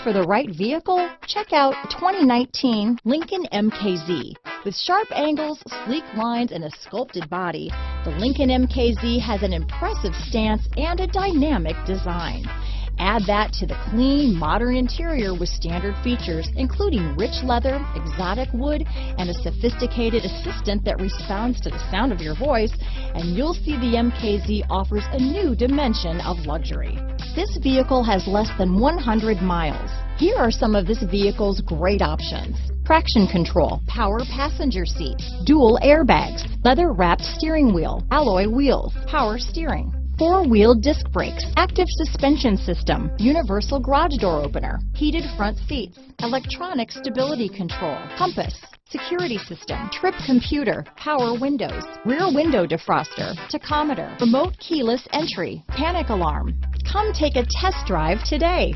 for the right vehicle? Check out 2019 Lincoln MKZ. With sharp angles, sleek lines, and a sculpted body, the Lincoln MKZ has an impressive stance and a dynamic design. Add that to the clean, modern interior with standard features, including rich leather, exotic wood, and a sophisticated assistant that responds to the sound of your voice, and you'll see the MKZ offers a new dimension of luxury. This vehicle has less than 100 miles. Here are some of this vehicle's great options: traction control, power passenger seat, dual airbags, leather-wrapped steering wheel, alloy wheels, power steering, four-wheel disc brakes, active suspension system, universal garage door opener, heated front seats, electronic stability control, compass, security system, trip computer, power windows, rear window defroster, tachometer, remote keyless entry, panic alarm. Come take a test drive today.